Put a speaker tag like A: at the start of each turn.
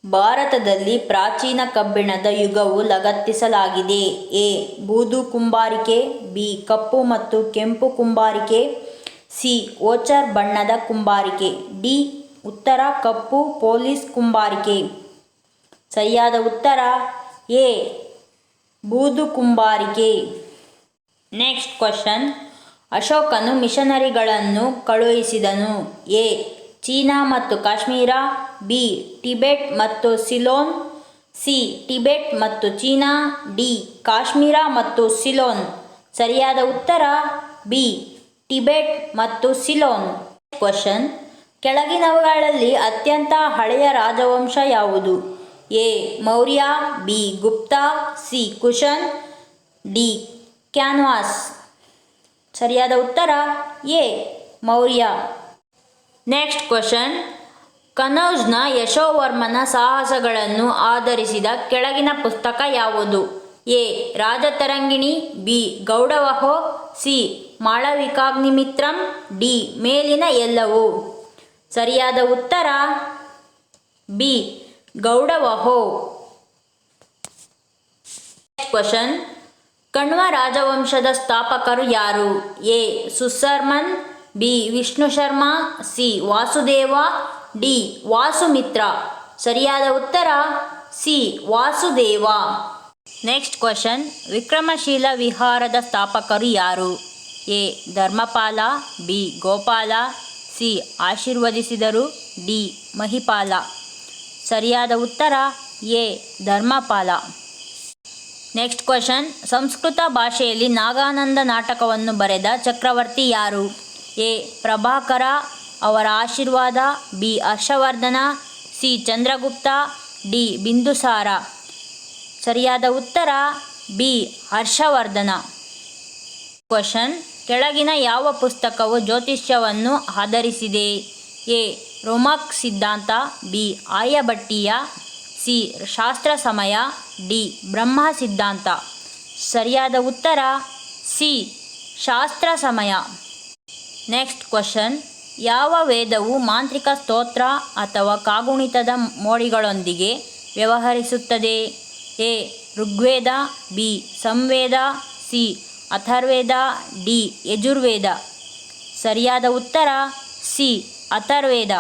A: ಭಾರತದಲ್ಲಿ ಪ್ರಾಚೀನ ಕಬ್ಬಿಣದ ಯುಗವು ಲಗತ್ತಿಸಲಾಗಿದೆ. ಎ. ಬೂದು ಕುಂಬಾರಿಕೆ, ಬಿ. ಕಪ್ಪು ಮತ್ತು ಕೆಂಪು ಕುಂಬಾರಿಕೆ, ಸಿ. ಓಚರ್ ಬಣ್ಣದ ಕುಂಬಾರಿಕೆ, ಡಿ. ಉತ್ತರ ಕಪ್ಪು ಪೋಲಿಸ್ ಕುಂಬಾರಿಕೆ. ಸರಿಯಾದ ಉತ್ತರ ಎ. ಬೂದು ಕುಂಬಾರಿಕೆ. Next question. ಅಶೋಕನು ಮಿಷನರಿಗಳನ್ನು ಕಳುಹಿಸಿದನು. ಎ. ಚೀನಾ ಮತ್ತು ಕಾಶ್ಮೀರ, ಬಿ. ಟಿಬೆಟ್ ಮತ್ತು ಸಿಲೋನ್, ಸಿ. ಟಿಬೆಟ್ ಮತ್ತು ಚೀನಾ, ಡಿ. ಕಾಶ್ಮೀರ ಮತ್ತು ಸಿಲೋನ್. ಸರಿಯಾದ ಉತ್ತರ ಬಿ. ಟಿಬೆಟ್ ಮತ್ತು ಸಿಲೋನ್. ಕ್ವಶನ್. ಕೆಳಗಿನವುಗಳಲ್ಲಿ ಅತ್ಯಂತ ಹಳೆಯ ರಾಜವಂಶ ಯಾವುದು? A. Maurya, B. Gupta, C. Kushan, D. Canvas. ಸರಿಯಾದ ಉತ್ತರ ಎ. ಮೌರ್ಯ. Next question. ಕನೌಜ್ನ ಯಶೋವರ್ಮನ ಸಾಹಸಗಳನ್ನು ಆಧರಿಸಿದ ಕೆಳಗಿನ ಪುಸ್ತಕ ಯಾವುದು? A. Rajatarangini, B. Gaudavaho, C. Malavikagnimitram, D. ಮೇಲಿನ ಎಲ್ಲವೂ. ಸರಿಯಾದ ಉತ್ತರ ಬಿ. ಗೌಡವಹೋ. ಕ್ವಶನ್. ಕಣ್ವ ರಾಜವಂಶದ ಸ್ಥಾಪಕರು ಯಾರು? A. Susharman, B. Vishnu Sharma, C. Vasudeva, D. Vasumitra. ಸರಿಯಾದ ಉತ್ತರ C. Vasudeva. Next question. Vikramashila ವಿಹಾರದ ಸ್ಥಾಪಕರು ಯಾರು? A. Dharmapala, B. Gopala, C. ಆಶೀರ್ವದಿಸಿದರು, ಡಿ. ಮಹಿಪಾಲ. ಸರಿಯಾದ ಉತ್ತರ A. Dharmapala. Next question. Sanskrit ಭಾಷೆಯಲ್ಲಿ ನಾಗಾನಂದ ನಾಟಕವನ್ನು ಬರೆದ ಚಕ್ರವರ್ತಿ ಯಾರು? ಎ. ಪ್ರಭಾಕರ, ಅವರ ಆಶೀರ್ವಾದ, B. Harshavardhana, C. Chandragupta, D. Bindusara. ಸರಿಯಾದ ಉತ್ತರ ಬಿ. ಹರ್ಷವರ್ಧನ. ಕ್ವಶನ್. ಕೆಳಗಿನ ಯಾವ ಪುಸ್ತಕವು ಜ್ಯೋತಿಷ್ಯವನ್ನು ಆಧರಿಸಿದೆ? ಎ. ರೋಮಕ್ ಸಿದ್ಧಾಂತ, ಬಿ. ಆರ್ಯಭಟೀಯ, ಸಿ. ಶಾಸ್ತ್ರ ಸಮಯ, ಡಿ. ಬ್ರಹ್ಮ ಸಿದ್ಧಾಂತ. ಸರಿಯಾದ ಉತ್ತರ ಸಿ. ಶಾಸ್ತ್ರ ಸಮಯ. Next question. ಯಾವ ವೇದವು ಮಾಂತ್ರಿಕ ಸ್ತೋತ್ರ ಅಥವಾ ಕಾಗುಣಿತದ ಮೋಡಿಗಳೊಂದಿಗೆ ವ್ಯವಹರಿಸುತ್ತದೆ? A. Rigveda, B. Samveda, C. Atharvaveda, D. Yajurveda. ಸರಿಯಾದ ಉತ್ತರ ಸಿ. ಅಥರ್ವೇದ.